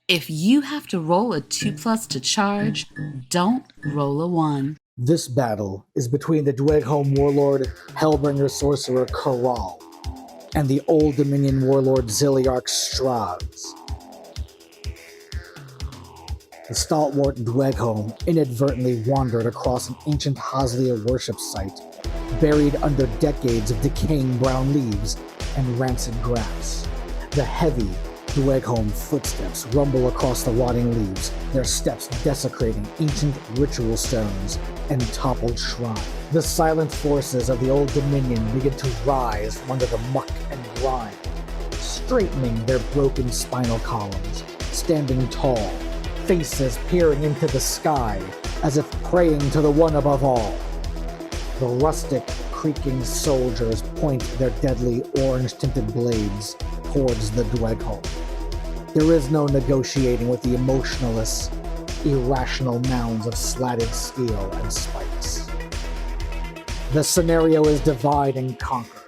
If you have to roll a 2+ to charge, don't roll a 1. This battle is between the Dweghom Warlord, Hellbringer Sorcerer Corral, and the Old Dominion Warlord Xhiliarch Strahd. The stalwart Dweghom inadvertently wandered across an ancient Hazlia worship site, buried under decades of decaying brown leaves and rancid grass. The heavy Dweghom footsteps rumble across the rotting leaves, their steps desecrating ancient ritual stones and toppled shrines. The silent forces of the Old Dominion begin to rise from under the muck and grime, straightening their broken spinal columns, standing tall, faces peering into the sky as if praying to the one above all. The rustic, creaking soldiers point their deadly orange-tinted blades towards the Dweghom. There is no negotiating with the emotionless, irrational mounds of slatted steel and spikes. The scenario is divide and conquer.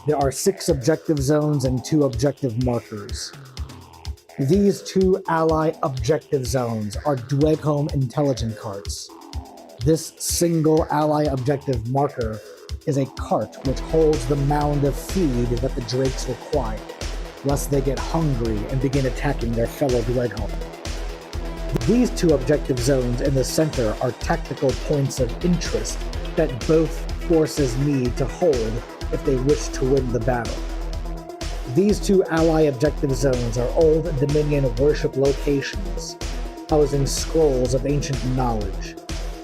There are 6 objective zones and 2 objective markers. These 2 ally objective zones are Dweghom intelligent carts. This single ally objective marker is a cart which holds the mound of feed that the Drakes require, lest they get hungry and begin attacking their fellow Dweghom. These 2 objective zones in the center are tactical points of interest that both forces need to hold if they wish to win the battle. These 2 ally objective zones are Old Dominion worship locations, housing scrolls of ancient knowledge.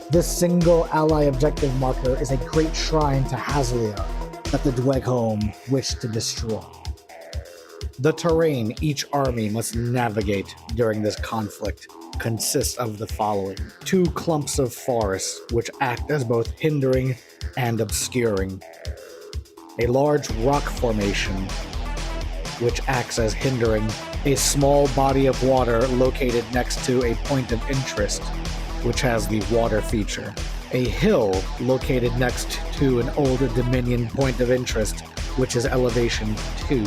This single ally objective marker is a great shrine to Hazlia that the Dweghom wish to destroy. The terrain each army must navigate during this conflict consists of the following: 2 clumps of forest, which act as both hindering and obscuring; a large rock formation, which acts as hindering; a small body of water located next to a point of interest, which has the water feature; a hill located next to an Old Dominion point of interest, which is elevation 2;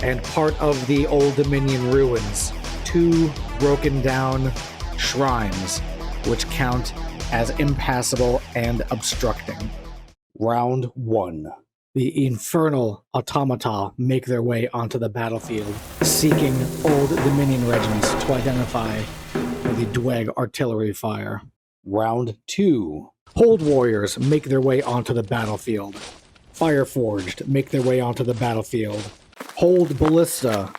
and part of the Old Dominion ruins, 2 broken down shrines, which count as impassable and obstructing. Round 1. The infernal automata make their way onto the battlefield, seeking Old Dominion regiments to identify the Dweg artillery fire. Round 2. Hold warriors make their way onto the battlefield. Fireforged make their way onto the battlefield. Hold Ballista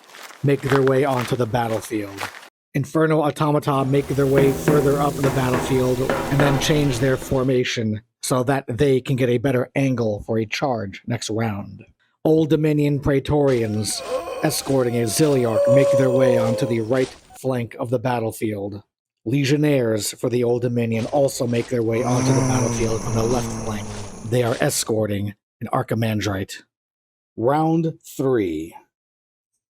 make their way onto the battlefield. Infernal automata make their way further up the battlefield and then change their formation so that they can get a better angle for a charge next round. Old Dominion Praetorians escorting a Xhiliarch make their way onto the right flank of the battlefield. Legionnaires for the Old Dominion also make their way onto the battlefield on the left flank. They are escorting an Archimandrite. Round 3.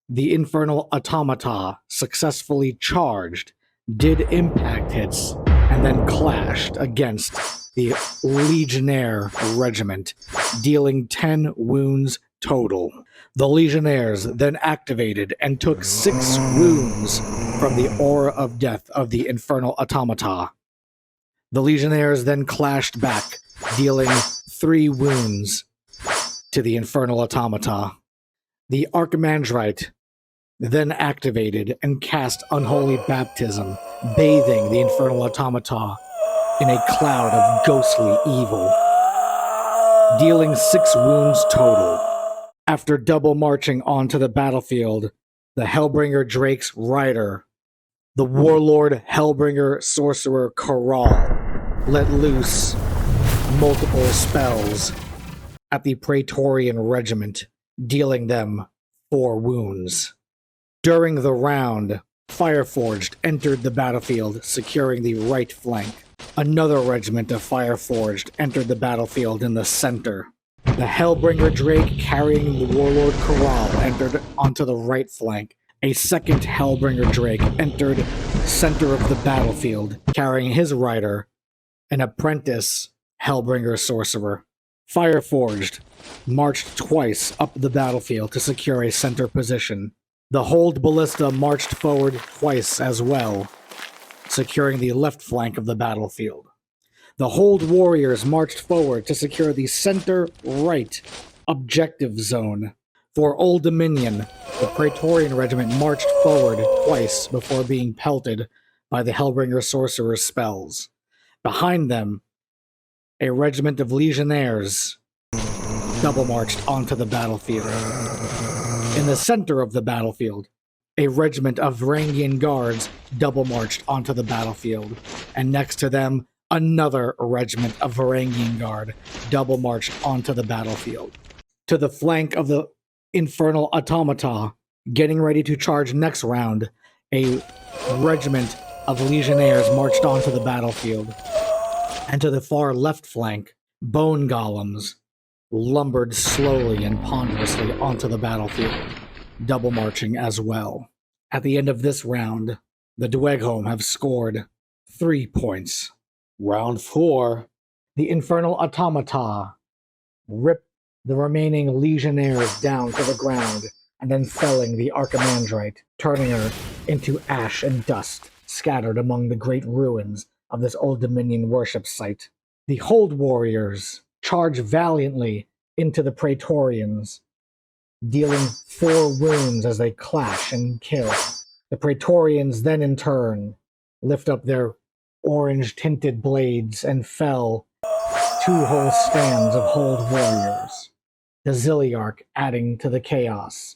The infernal automata successfully charged, did impact hits, and then clashed against the Legionnaire regiment, dealing 10 wounds total. The Legionnaires then activated and took 6 wounds from the aura of death of the infernal automata. The Legionnaires then clashed back, dealing 3 wounds to the infernal automata. The Archimandrite then activated and cast Unholy Baptism, bathing the infernal automata in a cloud of ghostly evil, dealing 6 wounds total. After double marching onto the battlefield, the Hellbringer Drake's rider, the Warlord Hellbringer Sorcerer Corral, let loose multiple spells at the Praetorian regiment, dealing them 4 wounds. During the round, Fireforged entered the battlefield, securing the right flank. Another regiment of Fireforged entered the battlefield in the center. The Hellbringer Drake carrying the Warlord Corral entered onto the right flank. A second Hellbringer Drake entered center of the battlefield, carrying his rider, an apprentice Hellbringer Sorcerer. Fireforged marched twice up the battlefield to secure a center position. The Hold Ballista marched forward twice as well, securing the left flank of the battlefield. The Hold Warriors marched forward to secure the center-right objective zone. For Old Dominion, the Praetorian regiment marched forward twice before being pelted by the Hellbringer Sorcerer's spells. Behind them, a regiment of Legionnaires double-marched onto the battlefield. In the center of the battlefield, a regiment of Varangian guards double-marched onto the battlefield, and next to them, another regiment of Varangian guard double-marched onto the battlefield. To the flank of the Infernal Automata, getting ready to charge next round, a regiment of Legionnaires marched onto the battlefield. And to the far left flank, Bone Golems lumbered slowly and ponderously onto the battlefield, double marching as well. At the end of this round, the Dweghom have scored 3 points. Round 4, the Infernal Automata rip the remaining Legionnaires down to the ground and then felling the Archimandrite, turning her into ash and dust scattered among the great ruins of this Old Dominion worship site. The Hold Warriors charge valiantly into the Praetorians, dealing 4 wounds as they clash and kill. The Praetorians then in turn lift up their orange-tinted blades and fell 2 whole stands of Hold Warriors. The Xhiliarch adding to the chaos,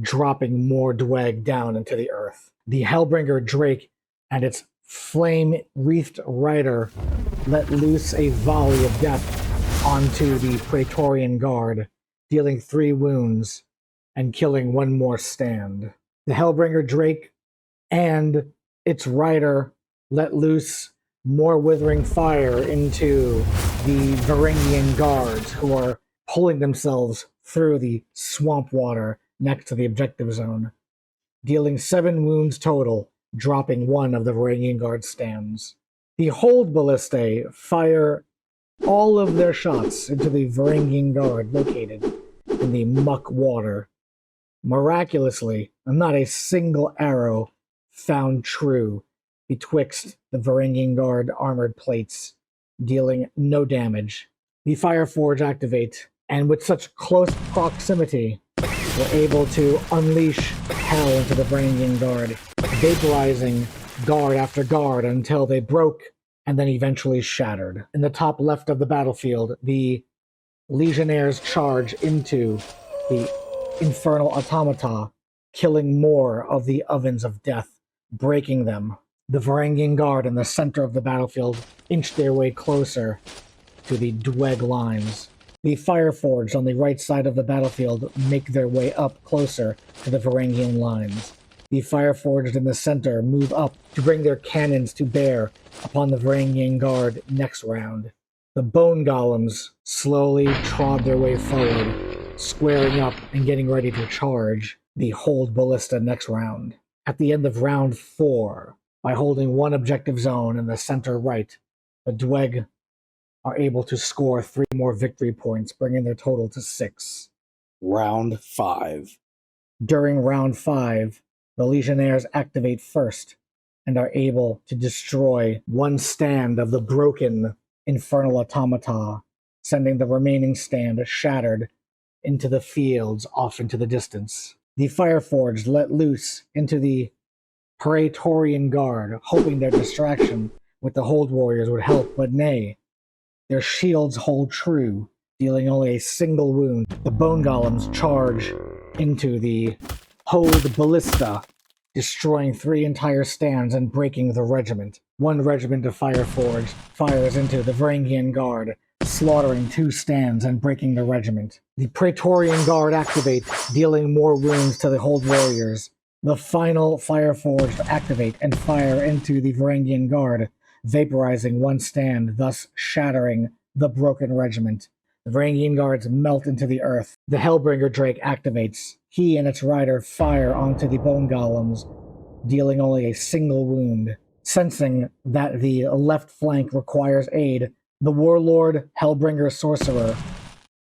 dropping more Dweg down into the earth. The Hellbringer Drake and its flame-wreathed rider let loose a volley of death onto the Praetorian guard, dealing 3 wounds and killing 1 more stand. The Hellbringer Drake and its rider let loose more withering fire into the Varangian guards, who are pulling themselves through the swamp water next to the objective zone, dealing 7 wounds total, dropping 1 of the Varangian guard stands. The Hold Ballistae fire all of their shots into the Varangian guard located in the muck water. Miraculously, not a single arrow found true betwixt the Varangian guard armored plates, dealing no damage. The Fireforged activate, and with such close proximity, were able to unleash hell into the Varangian guard, vaporizing guard after guard until they broke and then eventually shattered. In the top left of the battlefield, the Legionnaires charge into the Infernal Automata, killing more of the ovens of death, breaking them. The Varangian guard in the center of the battlefield inch their way closer to the Dweg lines. The Fireforged on the right side of the battlefield make their way up closer to the Varangian lines. The Fireforged in the center move up to bring their cannons to bear upon the Varangian guard next round. The Bone Golems slowly trod their way forward, squaring up and getting ready to charge the Hold Ballista next round. At the end of round 4, by holding 1 objective zone in the center right, the Dweg are able to score 3 more victory points, bringing their total to 6. Round 5. During round 5, the Legionnaires activate first and are able to destroy 1 stand of the broken Infernal Automata, sending the remaining stand shattered into the fields off into the distance. The Fireforged let loose into the Praetorian guard, hoping their distraction with the Hold Warriors would help, but nay. Their shields hold true, dealing only a single wound. The Bone Golems charge into the Hold Ballista, destroying 3 entire stands and breaking the regiment. 1 regiment of Fireforged fires into the Varangian guard, slaughtering 2 stands and breaking the regiment. The Praetorian guard activate, dealing more wounds to the Hold Warriors. The final Fireforged activate and fire into the Varangian guard, vaporizing 1 stand, thus shattering the broken regiment. The Varangian guards melt into the earth. The Hellbringer Drake activates. He and its rider fire onto the Bone Golems, dealing only a single wound. Sensing that the left flank requires aid, the Warlord Hellbringer Sorcerer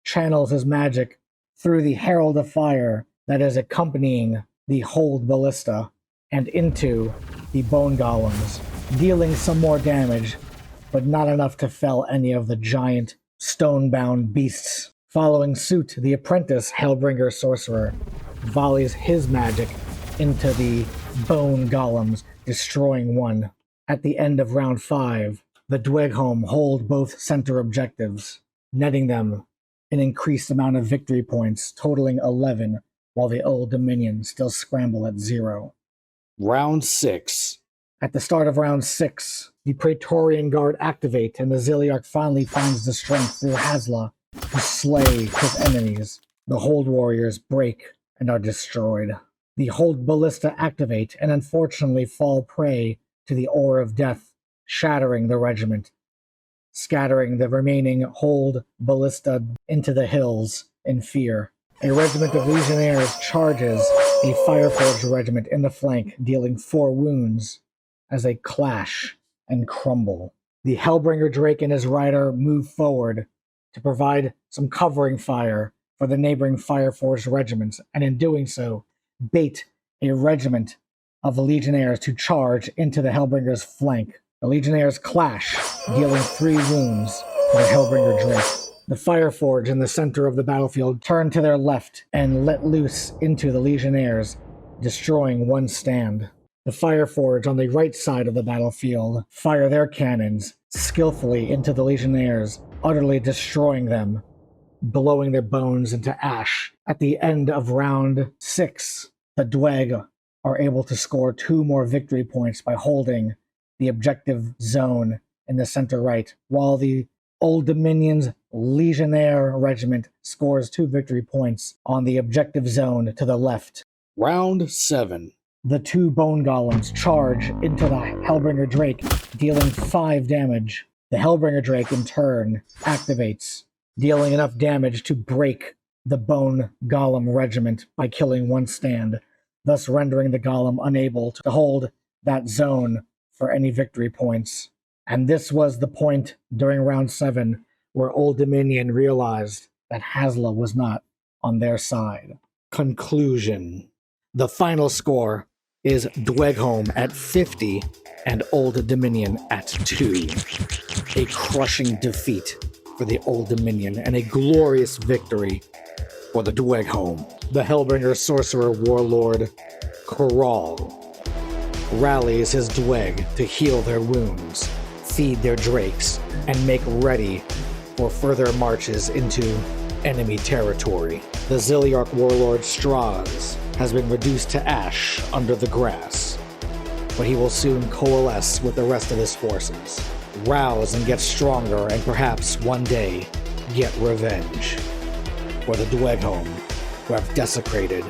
channels his magic through the Herald of Fire that is accompanying the Hold Ballista and into the Bone Golems, dealing some more damage, but not enough to fell any of the giant stone-bound beasts. Following suit, the apprentice Hellbringer Sorcerer volleys his magic into the Bone Golems, destroying one. At the end of round 5, the Dweghom hold both center objectives, netting them an increased amount of victory points, totaling 11, while the Old Dominion still scramble at 0. Round 6. At the start of round 6, the Praetorian Guard activate, and the Xhiliarch finally finds the strength through Hazlia to slay his enemies. The Hold Warriors break and are destroyed. The Hold Ballista activate and unfortunately fall prey to the Ore of Death, shattering the regiment, scattering the remaining Hold Ballista into the hills in fear. A regiment of Legionnaires charges a Fireforged regiment in the flank, dealing 4 wounds as they clash and crumble. The Hellbringer Drake and his rider move forward to provide some covering fire for the neighboring Fireforged regiments, and in doing so, bait a regiment of the Legionnaires to charge into the Hellbringer's flank. The Legionnaires clash, dealing 3 wounds to the Hellbringer Drake. The Fireforged in the center of the battlefield turn to their left and let loose into the Legionnaires, destroying 1 stand. The Fireforged on the right side of the battlefield fire their cannons skillfully into the Legionnaires, utterly destroying them, blowing their bones into ash. At the end of round 6, the Dweg are able to score 2 more victory points by holding the objective zone in the center right, while the Old Dominion's Legionnaire regiment scores 2 victory points on the objective zone to the left. Round 7. The 2 Bone Golems charge into the Hellbringer Drake, dealing 5 damage. The Hellbringer Drake, in turn, activates, dealing enough damage to break the Bone Golem regiment by killing 1 stand, thus rendering the Golem unable to hold that zone for any victory points. And this was the point during round 7 where Old Dominion realized that Hazlia was not on their side. Conclusion. The final score is Dweghom at 50 and Old Dominion at 2. A crushing defeat for the Old Dominion and a glorious victory for the Dweghom. The Hellbringer Sorcerer Warlord Corral rallies his Dweg to heal their wounds, feed their drakes, and make ready for further marches into enemy territory. The Xhiliarch Warlord Strahz has been reduced to ash under the grass, but he will soon coalesce with the rest of his forces, rouse and get stronger, and perhaps one day get revenge for the Dweghom who have desecrated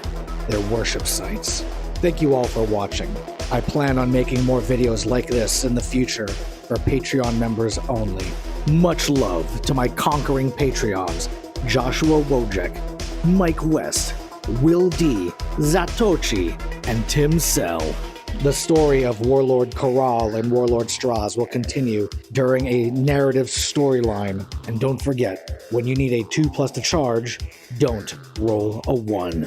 their worship sites. Thank you all for watching. I plan on making more videos like this in the future for Patreon members only. Much love to my conquering Patreons, Joshua Wojek, Mike West, Will D, Zatochi, and Tim Sell. The story of Warlord Corral and Warlord Strahz will continue during a narrative storyline. And don't forget, when you need a 2+ to charge, don't roll a 1.